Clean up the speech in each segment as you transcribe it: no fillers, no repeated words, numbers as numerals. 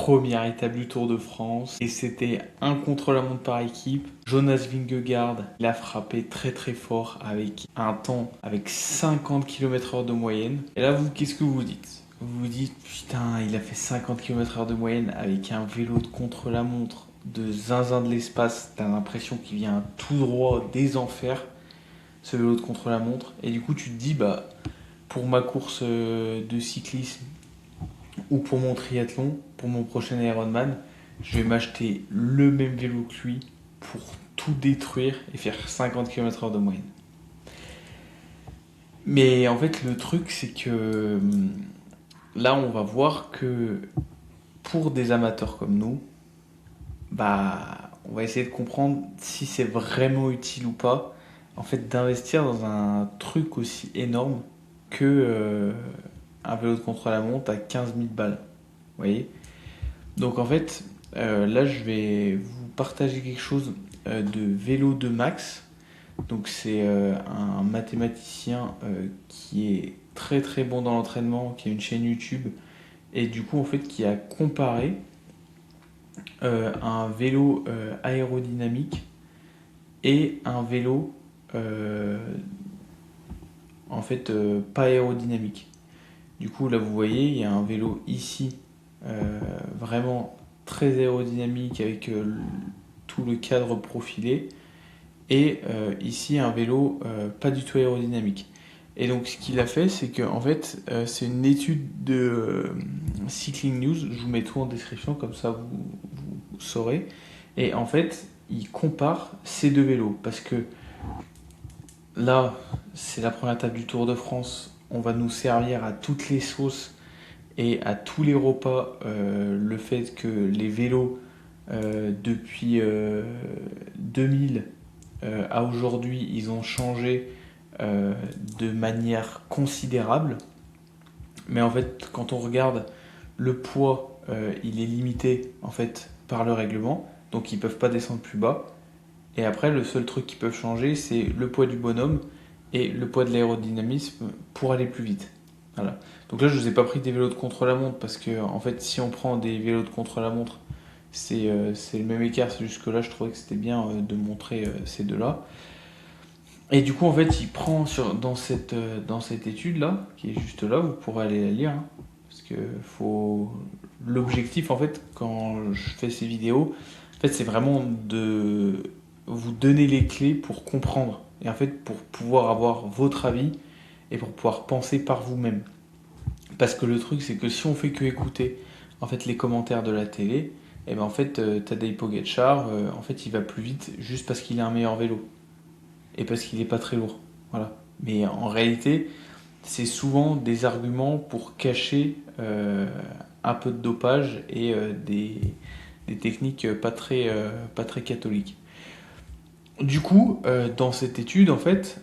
première étape du Tour de France et c'était un contre-la-montre par équipe. Jonas Vingegaard, il a frappé très très fort avec un temps avec 50 km/h de moyenne. Et là, vous, qu'est-ce que vous dites? Vous vous dites, putain, il a fait 50 km/h de moyenne avec un vélo de contre-la-montre de zinzin de l'espace. T'as l'impression qu'il vient tout droit des enfers, ce vélo de contre-la-montre. Et du coup, tu te dis, bah, pour ma course de cyclisme ou pour mon triathlon, pour mon prochain Ironman, je vais m'acheter le même vélo que lui pour tout détruire et faire 50 km/h de moyenne. Mais en fait, le truc, c'est que là, on va voir que pour des amateurs comme nous, bah, on va essayer de comprendre si c'est vraiment utile ou pas, en fait, d'investir dans un truc aussi énorme que un vélo de contre-la-montre à 15 000 balles. Vous voyez? Donc en fait, là je vais vous partager quelque chose de Vélo de Max. Donc c'est un mathématicien qui est très très bon dans l'entraînement, qui a une chaîne YouTube et du coup en fait qui a comparé un vélo aérodynamique et un vélo en fait pas aérodynamique. Du coup là vous voyez il y a un vélo ici vraiment très aérodynamique avec tout le cadre profilé et ici un vélo pas du tout aérodynamique. Et donc ce qu'il a fait, c'est que en fait c'est une étude de Cycling News, je vous mets tout en description comme ça vous saurez. Et en fait il compare ces deux vélos parce que là c'est la première étape du Tour de France, on va nous servir à toutes les sauces et à tous les repas le fait que les vélos depuis 2000 à aujourd'hui ils ont changé de manière considérable, mais en fait quand on regarde le poids il est limité en fait par le règlement, donc ils peuvent pas descendre plus bas, et après le seul truc qu'ils peuvent changer c'est le poids du bonhomme et le poids de l'aérodynamisme pour aller plus vite. Voilà. Donc là, je vous ai pas pris des vélos de contre-la-montre parce que, en fait, si on prend des vélos de contre-la-montre, c'est le même écart. C'est juste que là, je trouvais que c'était bien de montrer ces deux-là. Et du coup, en fait, il prend dans cette étude-là, qui est juste là, vous pourrez aller la lire, hein, parce que faut. L'objectif, en fait, quand je fais ces vidéos, en fait, c'est vraiment de vous donner les clés pour comprendre. Et en fait, pour pouvoir avoir votre avis et pour pouvoir penser par vous-même. Parce que le truc, c'est que si on fait que écouter en fait, les commentaires de la télé, et ben en fait, Tadej Pogacar, en fait, il va plus vite juste parce qu'il a un meilleur vélo et parce qu'il n'est pas très lourd. Voilà. Mais en réalité, c'est souvent des arguments pour cacher un peu de dopage et des techniques pas très catholiques. Du coup, dans cette étude, en fait,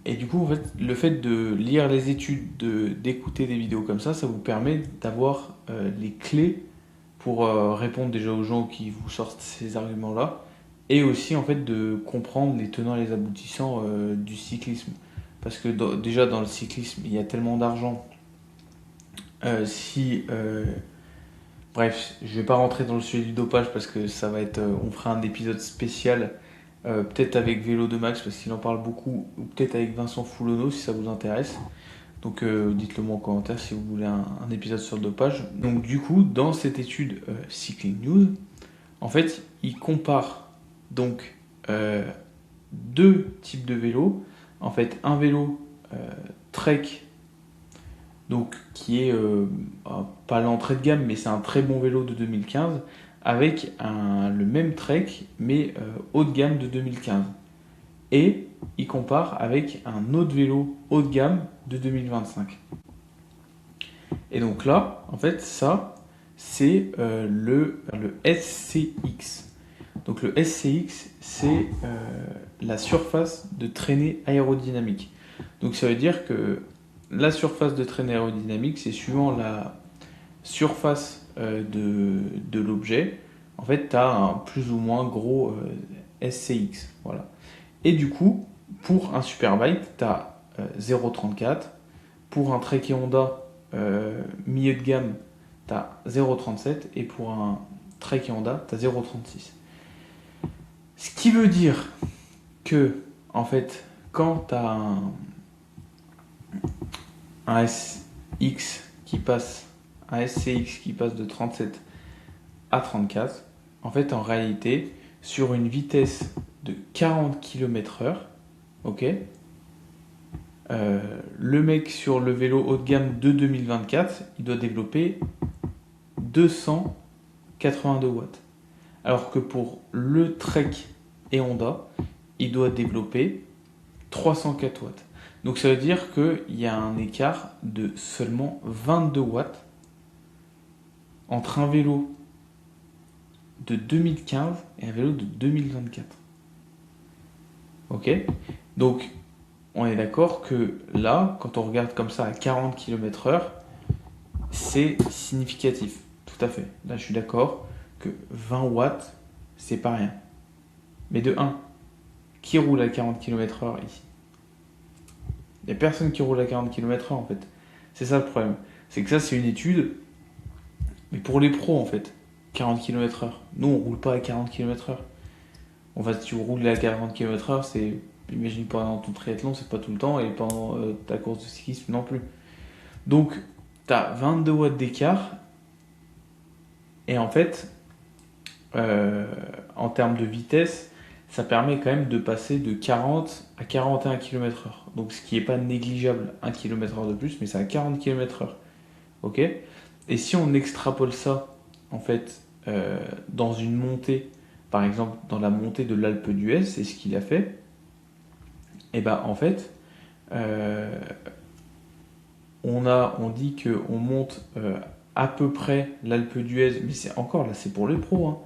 et du coup, en fait, le fait de lire les études, d'écouter des vidéos comme ça vous permet d'avoir les clés pour répondre déjà aux gens qui vous sortent ces arguments-là, et aussi en fait de comprendre les tenants et les aboutissants du cyclisme. Parce que déjà dans le cyclisme, il y a tellement d'argent. Si Bref, je vais pas rentrer dans le sujet du dopage parce que ça va être, on fera un épisode spécial, peut-être avec Vélo de Max parce qu'il en parle beaucoup, ou peut-être avec Vincent Foulonneau si ça vous intéresse. Donc dites-le moi en commentaire si vous voulez un épisode sur le dopage. Donc du coup, dans cette étude Cycling News, en fait, il compare donc deux types de vélos. En fait, un vélo Trek donc qui est pas l'entrée de gamme, mais c'est un très bon vélo de 2015, avec le même Trek, mais haut de gamme de 2015. Et il compare avec un autre vélo haut de gamme de 2025. Et donc là, en fait, ça, c'est le SCX. Donc le SCX, c'est la surface de traînée aérodynamique. Donc ça veut dire que la surface de traînée aérodynamique, c'est suivant la surface de l'objet. En fait, tu as un plus ou moins gros SCX. Voilà. Et du coup, pour un Superbike, tu as 0,34. Pour un Trek et Honda milieu de gamme, tu as 0,37 et pour un Trek et Honda, tu as 0,36. Ce qui veut dire que, en fait, quand tu as un SX qui passe, un SCX qui passe de 37 à 34, en fait, en réalité, sur une vitesse de 40 km/h, ok, le mec sur le vélo haut de gamme de 2024, il doit développer 282 watts. Alors que pour le Trek et Honda, il doit développer 304 watts. Donc ça veut dire qu'il y a un écart de seulement 22 watts entre un vélo de 2015 et un vélo de 2024. Ok. Donc on est d'accord que là, quand on regarde comme ça à 40 km/h, c'est significatif. Tout à fait. Là, je suis d'accord que 20 watts, c'est pas rien. Mais de 1, qui roule à 40 km/h ici? Il n'y a personne qui roule à 40 km/h en fait. C'est ça le problème. C'est que ça, c'est une étude, mais pour les pros en fait. 40 km/h. Nous, on roule pas à 40 km/h. En fait, si tu roules à 40 km/h, c'est. Imagine pendant ton triathlon, c'est pas tout le temps, et pendant ta course de cyclisme non plus. Donc, tu as 22 watts d'écart, et en fait, en termes de vitesse, ça permet quand même de passer de 40 à 41 km/h. Donc, ce qui n'est pas négligeable, 1 km/h de plus, mais c'est à 40 km/h. Ok. Et si on extrapole ça, en fait, dans une montée, par exemple dans la montée de l'Alpe d'Huez, c'est ce qu'il a fait, et ben en fait, euh, on dit qu'on monte à peu près l'Alpe d'Huez, mais c'est encore là, c'est pour les pros, hein.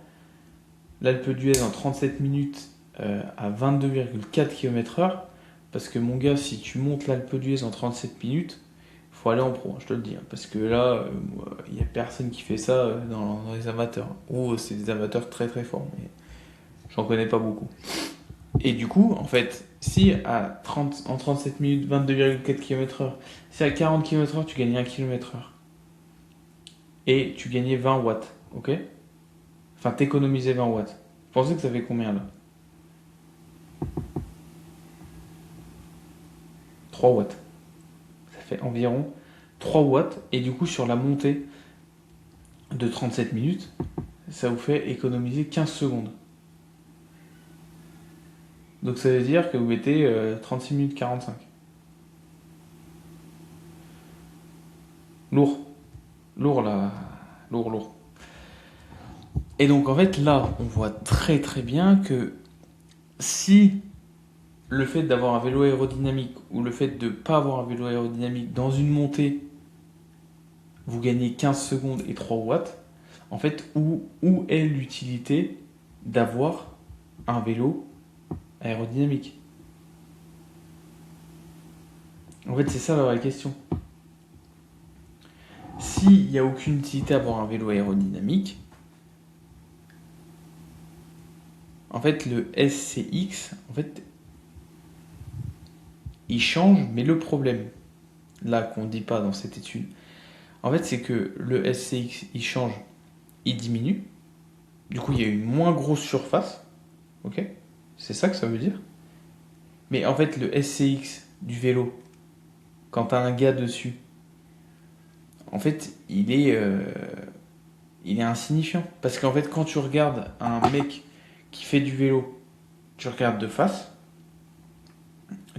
L'Alpe d'Huez en 37 minutes à 22,4 km/h, parce que mon gars, si tu montes l'Alpe d'Huez en 37 minutes, faut aller en pro, hein, je te le dis, hein, parce que là, il n'y a personne qui fait ça dans les amateurs. Ou c'est des amateurs très très forts, mais j'en connais pas beaucoup. Et du coup, en fait, si en 37 minutes, 22,4 km/h, si à 40 km/h, tu gagnais 1 km/h, et tu gagnais 20 watts, ok? Enfin, t'économisais 20 watts. Vous pensez que ça fait combien là? 3 watts. Ça fait environ 3 watts, et du coup, sur la montée de 37 minutes, ça vous fait économiser 15 secondes. Donc ça veut dire que vous mettez 36 minutes 45. Lourd. Lourd là. Lourd, lourd. Et donc en fait là, on voit très très bien que si le fait d'avoir un vélo aérodynamique ou le fait de ne pas avoir un vélo aérodynamique dans une montée, vous gagnez 15 secondes et 3 watts, en fait, où est l'utilité d'avoir un vélo aérodynamique? En fait, c'est ça la vraie question. S'il n'y a aucune utilité à avoir un vélo aérodynamique, en fait, le SCX, en fait, il change, mais le problème, là, qu'on ne dit pas dans cette étude, en fait, c'est que le SCX, il change, il diminue. Du coup, il y a une moins grosse surface. Ok. C'est ça que ça veut dire. Mais en fait, le SCX du vélo, quand tu as un gars dessus, en fait, il est insignifiant. Parce qu'en fait, quand tu regardes un mec qui fait du vélo, tu regardes de face,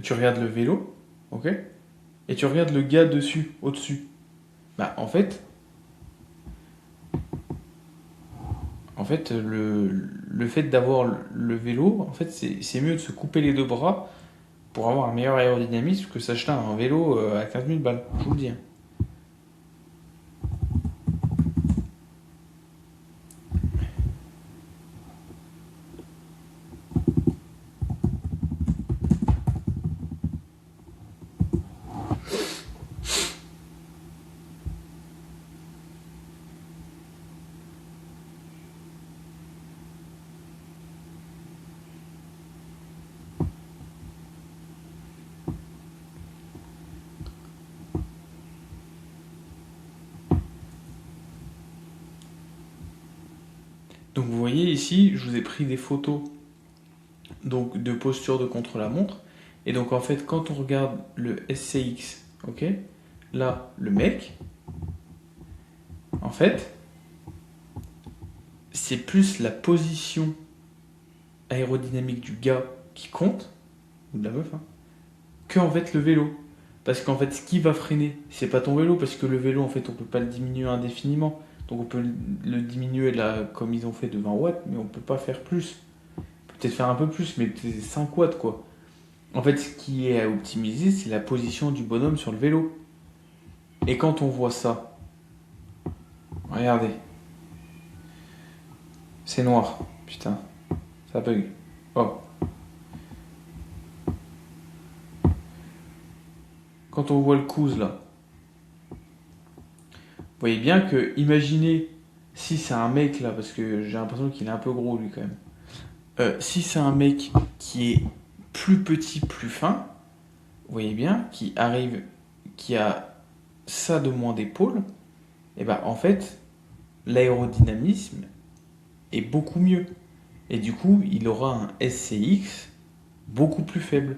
tu regardes le vélo, ok, et tu regardes le gars dessus, au-dessus. Bah, en fait, le fait d'avoir le vélo, en fait, c'est mieux de se couper les deux bras pour avoir un meilleur aérodynamisme que s'acheter un vélo à 15 000 balles. Je vous le dis, hein. Donc vous voyez ici, je vous ai pris des photos donc, de posture de contre-la-montre. Et donc en fait, quand on regarde le SCX, ok, là, le mec, en fait, c'est plus la position aérodynamique du gars qui compte, ou de la meuf, hein, que en fait le vélo. Parce qu'en fait, ce qui va freiner, c'est pas ton vélo, parce que le vélo, en fait, on peut pas le diminuer indéfiniment. Donc on peut le diminuer là, comme ils ont fait de 20 watts, mais on peut pas faire plus. On peut peut-être faire un peu plus, mais c'est 5 watts quoi. En fait, ce qui est à optimiser, c'est la position du bonhomme sur le vélo. Et quand on voit ça, regardez, c'est noir, putain, ça bug. Oh. Quand on voit le couze là, vous voyez bien que, imaginez si c'est un mec là, parce que j'ai l'impression qu'il est un peu gros lui quand même. Si c'est un mec qui est plus petit, plus fin, vous voyez bien, qui arrive, qui a ça de moins d'épaule, et ben en fait, l'aérodynamisme est beaucoup mieux. Et du coup, il aura un SCX beaucoup plus faible.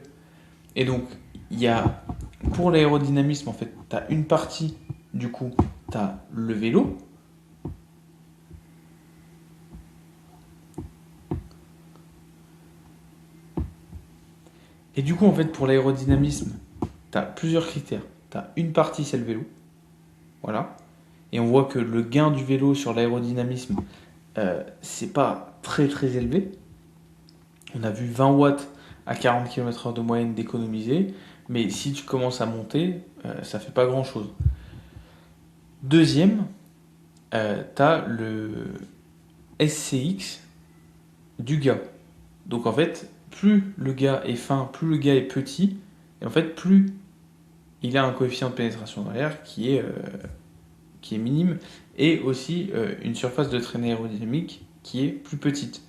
Et donc, il y a, pour l'aérodynamisme, en fait, tu as une partie, du coup, tu as le vélo. Et du coup, en fait, pour l'aérodynamisme, tu as plusieurs critères. Tu as une partie, c'est le vélo. Voilà. Et on voit que le gain du vélo sur l'aérodynamisme, c'est pas très très élevé. On a vu 20 watts à 40 km/h de moyenne d'économiser. Mais si tu commences à monter, ça fait pas grand chose. Deuxième, tu as le SCX du gars. Donc en fait, plus le gars est fin, plus le gars est petit, et en fait, plus il a un coefficient de pénétration dans l'air qui est minime, et aussi une surface de traînée aérodynamique qui est plus petite.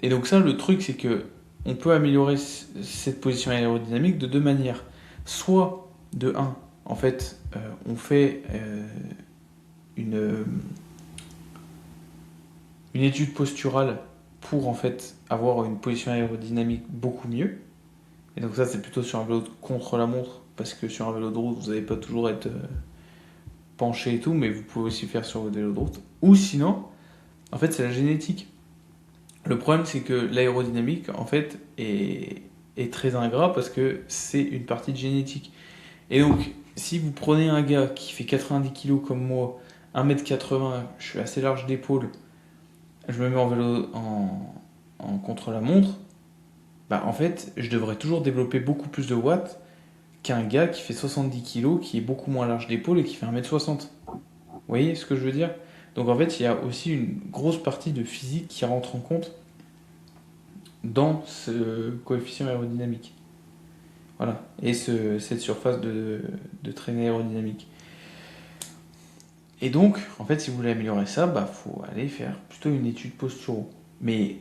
Et donc ça, le truc, c'est que on peut améliorer cette position aérodynamique de deux manières. Soit, de un, en fait, on fait une, une étude posturale pour en fait avoir une position aérodynamique beaucoup mieux. Et donc ça, c'est plutôt sur un vélo contre la montre, parce que sur un vélo de route, vous n'allez pas toujours être penché et tout, mais vous pouvez aussi faire sur votre vélo de route. Ou sinon, en fait, c'est la génétique. Le problème, c'est que l'aérodynamique, en fait, est très ingrat parce que c'est une partie de génétique. Et donc, si vous prenez un gars qui fait 90 kilos comme moi, 1m80, je suis assez large d'épaule, je me mets en vélo en contre-la-montre, bah en fait, je devrais toujours développer beaucoup plus de watts qu'un gars qui fait 70 kilos, qui est beaucoup moins large d'épaule et qui fait 1m60. Vous voyez ce que je veux dire? Donc en fait, il y a aussi une grosse partie de physique qui rentre en compte dans ce coefficient aérodynamique. Voilà. Et cette surface de traînée aérodynamique. Et donc, en fait, si vous voulez améliorer ça, bah faut aller faire plutôt une étude posturale. Mais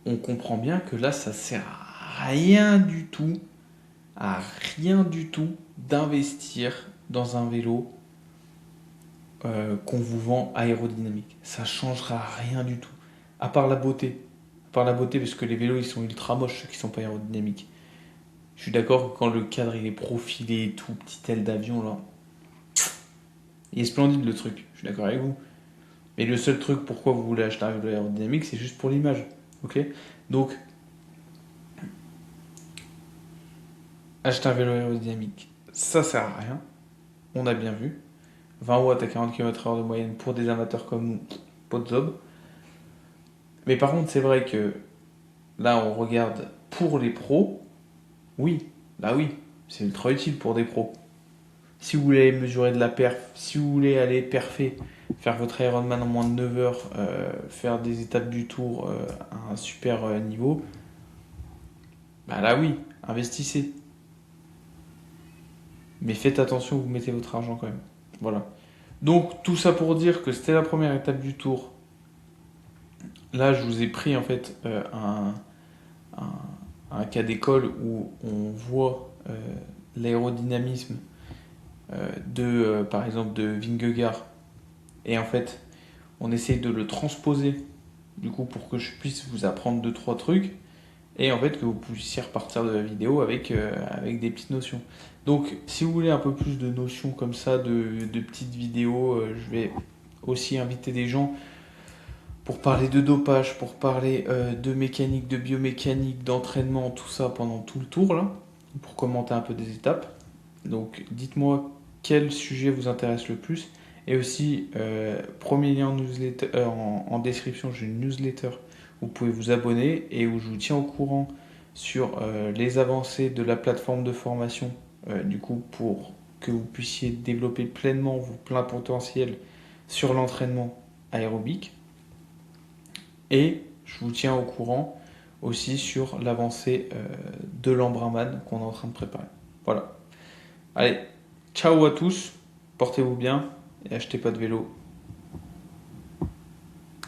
on comprend bien que là, ça sert à rien du tout, à rien du tout d'investir dans un vélo qu'on vous vend aérodynamique. Ça changera rien du tout. À part la beauté. À part la beauté, parce que les vélos, ils sont ultra moches, ceux qui sont pas aérodynamiques. Je suis d'accord que quand le cadre il est profilé et tout, petite aile d'avion là, il est splendide le truc, je suis d'accord avec vous. Mais le seul truc pourquoi vous voulez acheter un vélo aérodynamique, c'est juste pour l'image. Ok. Donc, acheter un vélo aérodynamique, ça sert à rien. On a bien vu. 20 watts à 40 km/h de moyenne pour des amateurs comme nous, pas de zob. Mais par contre, c'est vrai que là, on regarde pour les pros. Oui, là oui, c'est ultra utile pour des pros. Si vous voulez mesurer de la perf, si vous voulez aller perfer, faire votre Ironman en moins de 9 heures, faire des étapes du tour à un super niveau, bah là oui, investissez. Mais faites attention où vous mettez votre argent quand même. Voilà. Donc tout ça pour dire que c'était la première étape du tour. Là, je vous ai pris en fait un, un cas d'école où on voit l'aérodynamisme par exemple, de Vingegaard. Et en fait, on essaye de le transposer du coup, pour que je puisse vous apprendre deux, trois trucs, et en fait que vous puissiez repartir de la vidéo avec des petites notions. Donc, si vous voulez un peu plus de notions comme ça, de petites vidéos, je vais aussi inviter des gens pour parler de dopage, pour parler de mécanique, de biomécanique, d'entraînement, tout ça pendant tout le tour, là, pour commenter un peu des étapes. Donc, dites-moi quel sujet vous intéresse le plus. Et aussi, premier lien en description, j'ai une newsletter où vous pouvez vous abonner et où je vous tiens au courant sur les avancées de la plateforme de formation, du coup, pour que vous puissiez développer pleinement vos plein potentiel sur l'entraînement aérobique. Et je vous tiens au courant aussi sur l'avancée de l'Embraman qu'on est en train de préparer. Voilà. Allez, ciao à tous, portez-vous bien et achetez pas de vélo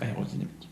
aérodynamique.